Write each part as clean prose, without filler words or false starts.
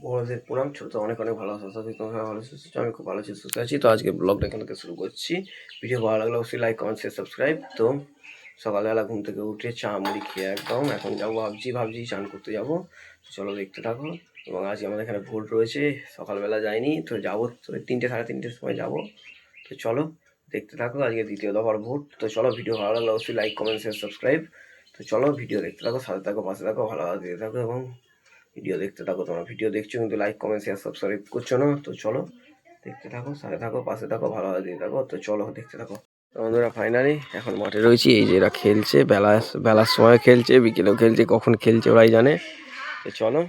বড়দের প্রণাম, ছোট অনেক অনেক ভালো আছো। তোমরা ভালো সুস্থ আছো, আমি খুব ভালো আছি, সুস্থ আছি। তো আজকে ব্লগটা এখান থেকে শুরু করছি। ভিডিও ভালো লাগলে অবশ্যই লাইক কমেন্ট শেয়ার সাবস্ক্রাইব। তো সকালবেলা ঘুম থেকে উঠে চা মুড়ি খেয়ে একদম এখন যাবো, ভাবছি চান করতে যাবো। চলো দেখতে থাকো। এবং আজকে আমাদের এখানে ভোট রয়েছে, সকালবেলা যাইনি তো যাবো, তো 3টে সাড়ে 3টের সময় যাবো। তো চলো দেখতে থাকো, আজকে দ্বিতীয় দফার ভোট। তো চলো ভিডিও ভালো লাগলে অবশ্যই লাইক কমেন্ট শেয়ার সাবস্ক্রাইব। তো চলো ভিডিও দেখতে থাকো, সাথে থাকো, পাশে থাকো, ভালোভাবে দিতে থাকো এবং ভিডিও দেখতে থাকো। তোমরা ভিডিও দেখছো কিন্তু লাইক কমেন্ট শেয়ার সাবস্ক্রাইব করছো না। তো চলো দেখতে থাকো, সাথে থাকো, পাশে থাকো, ভালোভাবে দিয়ে থাকো। তো চলো দেখতে থাকো। বন্ধুরা ফাইনালি এখন মাঠে রয়েছি। এই যে এরা খেলছে, বেলার সময় খেলছে, বিকেলেও খেলছে, কখন খেলছে ওরাই জানে। তো চলো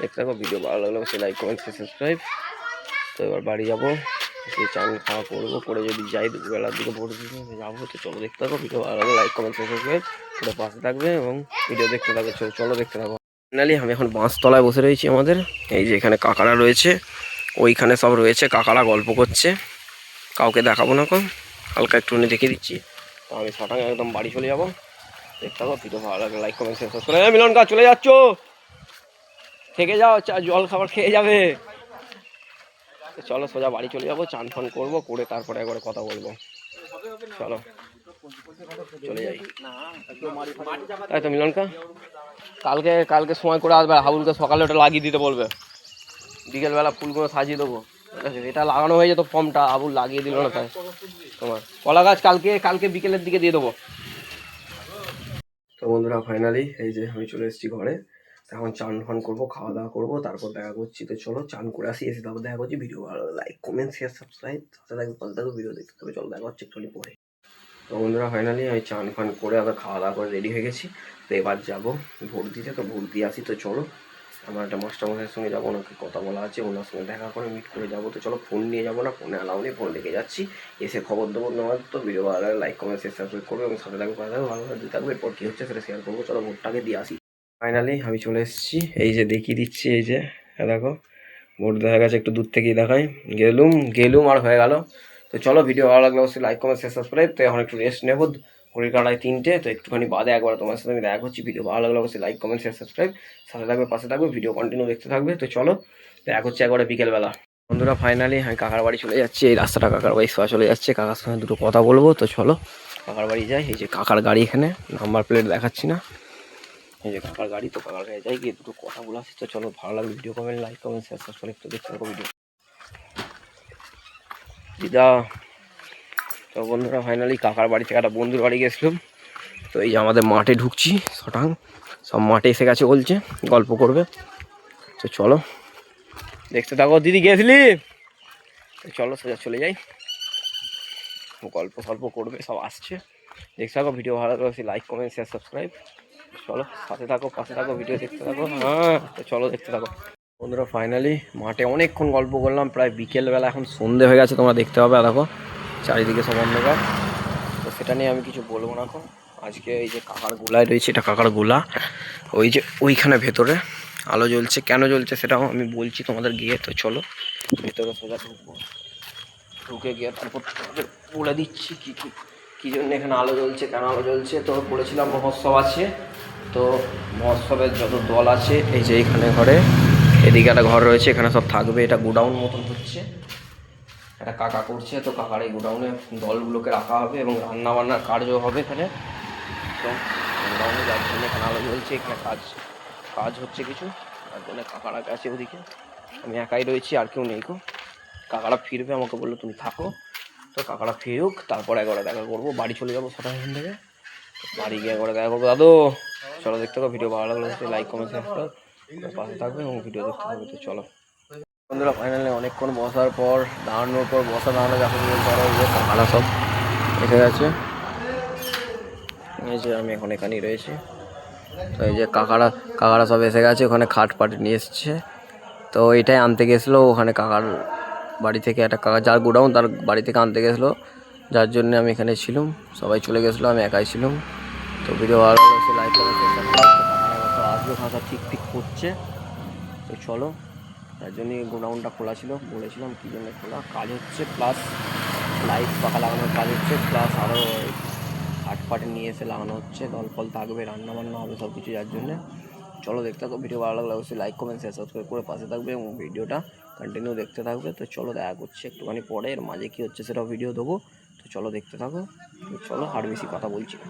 দেখতে থাকো। ভিডিও ভালো লাগলে অবশ্যই লাইক কমেন্ট শেয়ার সাবস্ক্রাইব। তো এবার বাড়ি যাবো, চান খাওয়া করবো, করে যদি যাই দুপুরবেলার দিকে ভোট দিতে যাবো। তো চলো দেখতে থাকো। ভিডিও ভালো লাগলে লাইক কমেন্ট শেয়ার সাবস্ক্রাইব করে পাশে থাকবে এবং ভিডিও দেখতে থাকো। চলো দেখতে থাকো। ফাইনালি আমি এখন বাঁশতলায় বসে রয়েছি আমাদের। এই যে এখানে কাকারা রয়েছে, ওইখানে সব রয়েছে, কাকারা গল্প করছে। কাউকে দেখাবো না, হালকা একটুখানি দেখিয়ে দিচ্ছি। তো আমি শটাং একদম বাড়ি চলে যাবো। দেখতে থাকো। ভিডিও ভালো লাগলে লাইক কমেন্ট শেয়ার সাবস্ক্রাইব। মিলন কাজ চলে যাচ্ছ, থেকে যাও, জল খাবার খেয়ে যাবে। চলো সোজা বাড়ি চলে যাবো, চান ফান করবো, করে তারপরে একবারে কথা বলবো। চলো চলে যাই। তাই তো মিলনকা, কালকে কালকে সময় করে আসবে, হাবুলকে সকালে ওটা লাগিয়ে দিতে বলবে, বিকেলবেলা ফুলগুলো সাজিয়ে দেবো। এটা লাগানো হয়ে যেত, ফর্মটা আবুল লাগিয়ে দিল না। তাই তোমার কলা গাছ কালকে কালকে বিকেলের দিকে দিয়ে দেবো। তো বন্ধুরা ফাইনালি এই যে আমি চলে এসেছি ঘরে। এখন চান ফান করবো, খাওয়া দাওয়া করবো, তারপর দেখা করছি। তো চলো চান করে আসি, এসে তারপর দেখা করছি। ভিডিও ভালো লাইক কমেন্ট শেয়ার সাবস্ক্রাইব, সাথে থাকবে, পাশে থাকবে, ভিডিও দেখতে হবে। চলো দেখা হচ্ছে একটু পরে। তো বন্ধুরা ফাইনালি আমি চান ফান করে আবার খাওয়া দাওয়া করে রেডি হয়ে গেছি। তো এবার যাবো ভোট দিতে। তো ভোট দিয়ে আসি। তো চলো আমার একটা মাস্টারমশাইয়ের সঙ্গে যাবো, ওনাকে কথা বলা আছে, ওনার সঙ্গে দেখা করে মিট করে যাবো। তো চলো ফোন নিয়ে যাবো না, ফোনে অ্যালাউ নেই, ফোন রেখে যাচ্ছি। এসে খবর দেবো তোমার। তো ভিডিও ভালো লাগলে লাইক কমেন্ট শেয়ার সাবস্ক্রাইব করবে এবং সাথে থাকবে, পাশে থাকবে, ভালোভাবে দিতে থাকবে। এরপর কী হচ্ছে সেটা শেয়ার করবো। চলো ভোটটাকে দিয়ে আসি। ফাইনালি আমি চলে এসেছি, এই যে দেখিয়ে দিচ্ছি। এই যে দেখো ভোট দেখা গেছে, একটু দূর থেকেই দেখাই। গেলুম আর হয়ে গেল। তো চলো ভিডিও ভালো লাগলে অবশ্যই লাইক কমেন্ট শেয়ার সাবস্ক্রাইব। তো এখন একটু রেস্ট নেবো, ঘড়ির কাটায় 3টে। তো একটুখানি বাদে একবার তোমার সাথে আমি দেখা করছি। ভিডিও ভালো লাগলে অবশ্যই লাইক কমেন্ট শেয়ার সাবস্ক্রাইব, সাথে থাকবে, পাশে থাকবে, ভিডিও কন্টিনিউ দেখতে থাকবে। তো চলো দেখা করছি একবারে বিকেলবেলা। বন্ধুরা ফাইনালি আমি কাকার বাড়ি চলে যাচ্ছি। এই রাস্তাটা কাকার বাড়ি সোয়া চলে যাচ্ছে, কাকার সঙ্গে দুটো কথা বলবো। তো চলো কাকার বাড়ি যাই। এই যে কাকার গাড়ি, এখানে নাম্বার প্লেট দেখাচ্ছি না, এই যে কাকার গাড়ি। তো কাকার গাড়ি যাই, গিয়ে দুটো কথা বলে আসি। তো চলো ভালো লাগবে video comment like comment share subscribe তো দেখতে থাকো ভিডিও। দিদা। তো বন্ধুরা ফাইনালি কাকার বাড়ি থেকে একটা বন্ধুর বাড়ি গেছিলাম। তো এই যে আমাদের মাঠে ঢুকছি, শটাং সব মাঠে এসে গেছে, বলছে গল্প করবে। তো চলো দেখতে থাকো। দিদি গেছিলি? তো চলো সোজা চলে যাই, গল্প সল্প করবে, সব আসছে। দেখতে থাকো। ভিডিও ভালো লাগলে লাইক কমেন্ট শেয়ার সাবস্ক্রাইব। চলো সাথে থাকো, পাশে থাকো, ভিডিও দেখতে থাকো। হ্যাঁ তো চলো দেখতে থাকো। বন্ধুরা ফাইনালি মাঠে অনেকক্ষণ গল্প করলাম, প্রায় বিকেলবেলা, এখন সন্ধে হয়ে গেছে, তোমরা দেখতে পাবে। দেখো চারিদিকে সব অন্ধকার। তো সেটা নিয়ে আমি কিছু বলবো না এখন। আজকে এই যে কাকার গোলায় রয়েছে, এটা কাকার গোলা। ওই যে ওইখানে ভেতরে আলো জ্বলছে, কেন জ্বলছে সেটাও আমি বলছি তোমাদের গিয়ে। তো চলো ভেতরে সোজা ঢুকবো, ঢুকে গিয়ে তারপর তোমাদের বলে দিচ্ছি কী জন্য এখানে আলো জ্বলছে, কেন আলো জ্বলছে। তো বলেছিলাম মহোৎসব আছে। তো মহোৎসবের যত দল আছে, এই যে এইখানে ঘরে, এদিকে একটা ঘর রয়েছে, এখানে সব থাকবে। এটা গোডাউন মতন হচ্ছে, একটা কাকা করছে। তো কাকার এই গোডাউনে দলগুলোকে রাখা হবে এবং রান্নাবান্নার কার্য হবে এখানে। তো গোডাউনে যার জন্য এখানে আলো জ্বলছে, এখানে কাজ হচ্ছে কিছু, তার জন্য কাকারা গেছে ওদিকে। আমি একাই রয়েছি, আর কেউ নেই। কাকারা ফিরবে, আমাকে বললো তুমি থাকো। তো কাকারা ফিরুক, তারপরে একবার দেখা করবো। বাড়ি চলে যাবো সকাল এখান থেকে, বাড়ি গিয়ে একবার দেখা করবো। দাদু চলো দেখতে থাকো। ভিডিও ভালো লাগলে লাইক কমেন্ট সাবস্ক্রাইব পাশে থাকবে এবং ভিডিও দেখতে থাকবে। তো চলো বন্ধুরা ফাইনালি অনেকক্ষণ বসার পর, দাঁড়ানোর পর, দাঁড়ানো যাকে বলতে পারো, যে কাকারা সব এসে গেছে। এই যে আমি এখন এখানেই রয়েছি। তো এই যে কাকারা সব এসে গেছে, ওখানে খাট পাট নিয়ে এসছে। তো এটাই আনতে গেছিলো ওখানে কাকার বাড়ি থেকে, একটা কাকা যার গোডাউন, তার বাড়ি থেকে আনতে গেছিলো, যার জন্য আমি এখানে ছিলাম। সবাই চলে গেছিলো, আমি একাই ছিলাম। তো ভিডিও ভালো লাগছে লাইক কমেন্ট আসবে, ভাষা ঠিক করছে। তো চলো, তার জন্যই গোডাউনটা খোলা ছিল, বলেছিলাম কী জন্য খোলা, কাজ হচ্ছে, প্লাস লাইট পাখা লাগানোর কাজ হচ্ছে, প্লাস আরও হাট ফাটে নিয়ে এসে লাগানো হচ্ছে, দল ফল থাকবে, রান্নাবান্না হবে, সব কিছু, যার জন্যে চলো দেখতে থাকো, ভিডিও ভালো লাগলে অবশ্যই লাইক কমেন্ট শেয়ার সাবস্ক্রাইব করে পাশে থাকবে এবং ভিডিওটা কন্টিনিউ দেখতে থাকবে। তো চলো দেখা করছি একটুখানি পরে, এর মাঝে কী হচ্ছে সেটাও ভিডিও দেবো। তো চলো দেখতে থাকো। তো চলো আর বেশি কথা বলছি না।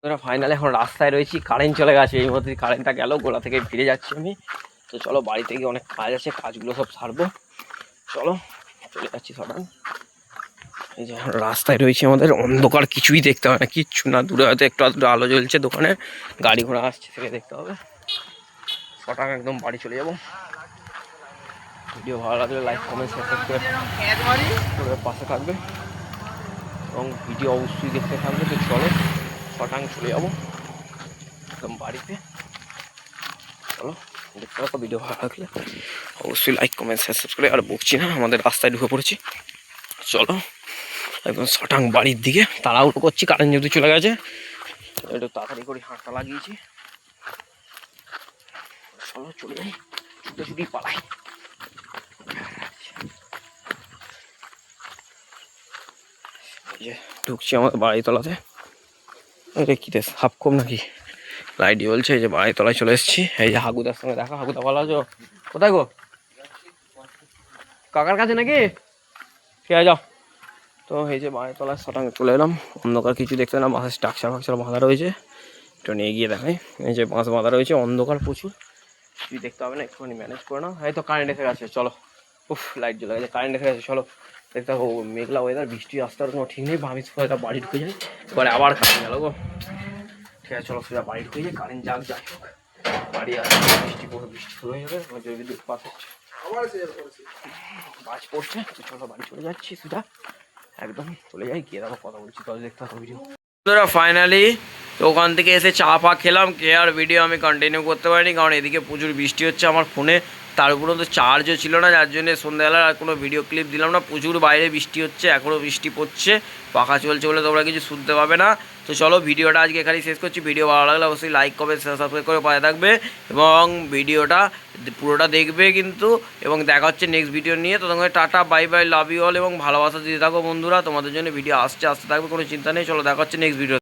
তোরা ফাইনালি এখন রাস্তায় রয়েছি, কারেন্ট চলে গেছে, এই মধ্যে কারেন্টটা গেল, গোলা থেকে ফিরে যাচ্ছি আমি। তো চলো বাড়িতে গিয়ে অনেক কাজ আছে, কাজগুলো সব সারবো। চলো চলে যাচ্ছি সবাই। এই যে রাস্তায় রয়েছে, আমাদের অন্ধকার, কিছুই দেখতে হয় না, কিচ্ছু না। দূরে হয়তো একটু আধটু আলো জ্বলছে, দোকানে গাড়ি ঘোড়া আসছে সেটা দেখতে হবে। ছটাকা একদম বাড়ি চলে যাবো। ভিডিও ভালো লাগলে লাইক কমেন্ট শেয়ার করে পাশে থাকবে এবং ভিডিও অবশ্যই দেখতে থাকবে। তো চলো ছটাং চলে যাবো একদম বাড়িতে। চলো দেখতে থাকো, ভিডিও ভালো লাগলে অবশ্যই লাইক কমেন্ট শেয়ার সাবস্ক্রাইব। আর বকছি না, আমাদের রাস্তায় ঢুকে পড়েছি। চলো একদম ছটাং বাড়ির দিকে, তাড়াহুড়ো করছি, কারেন্ট যেহেতু চলে গেছে একটু তাড়াতাড়ি করে হাঁটটা লাগিয়েছি। চলো চলে যাই, ছুটে ছুটি পালাই। এই যে ঢুকছি আমাদের বাড়িতলাতে। এটা কি দেশ হাফ কম নাকি, লাইট জ্বলছে। এই যে বাড়িতলায় চলে এসেছি। এই যে হাগুদার সঙ্গে দেখা, হাগুদা ভালো আছো? কোথায় গো? কাকার কাছে নাকি? ঠিক আছে যাও। তো এই যে বাড়িতলায় শটাঙ্গে চলে এলাম, অন্ধকার কিছু দেখতে না, বাঁশের স্ট্রাকচার ফাকচার বাঁধা রয়েছে, একটু নিয়ে গিয়ে দেখাই। এই যে বাঁশ বাঁধা রয়েছে, অন্ধকার প্রচুর, কিছুই দেখতে হবে না, একটুখানি ম্যানেজ করে নাও। এই তো কারেন্ট এসে গেছে, চলো। উফ লাইট জ্বলে গেছে, কারেন্ট এসে গেছে, চলো দেখতে থাকো। মেঘলা ওয়েদার, বৃষ্টি আসতে আর কোনো ঠিক নেই। ভাবি সোজা বাড়ি ঢুকে যাই, এবারে আবার কারেন্ট গেল গো। ঠিক আছে চলো সোজা বাড়ি ঢুকে যাই, কারেন্ট যাক যাই হোক। বাড়ি আসবে, বৃষ্টি পড়ে, বৃষ্টি শুরু হয়ে যাবে, বিদ্যুৎ পাত হচ্ছে, বাজ পড়ছে। তো চলো বাড়ি চলে যাচ্ছি সোজা, একদম চলে যাই, গিয়ে দেখো কথা বলছি। তাহলে দেখতে থাকো ভিডিও। ফাইনালি তো ওখান থেকে এসে চা ফা খেলাম, খেয়ে আর ভিডিও আমি কন্টিনিউ করতে পারিনি, কারণ এদিকে প্রচুর বৃষ্টি হচ্ছে আমার ফোনে, তার উপরে তো চার্জও ছিল না, যার জন্য সন্ধ্যাবেলা আর কোনো ভিডিও ক্লিপ দিলাম না। প্রচুর বাইরে বৃষ্টি হচ্ছে, এখনও বৃষ্টি পড়ছে, পাখা চলছে বলে তোমরা কিছু শুনতে পাবে না। তো চলো ভিডিওটা আজকে এখানেই শেষ করছি। ভিডিও ভালো লাগলে অবশ্যই লাইক কমেন্ট সাবস্ক্রাইব করে পাশে থাকবে এবং ভিডিওটা পুরোটা দেখবে কিন্তু। এবং দেখা হচ্ছে নেক্সট ভিডিও নিয়ে। তো তোমাকে tata bye bye, love you all এবং ভালোবাসা দিতে থাকো বন্ধুরা। তোমাদের জন্য ভিডিও আসতে থাকবে, কোনো চিন্তা নেই। চলো দেখা হচ্ছে নেক্সট ভিডিও।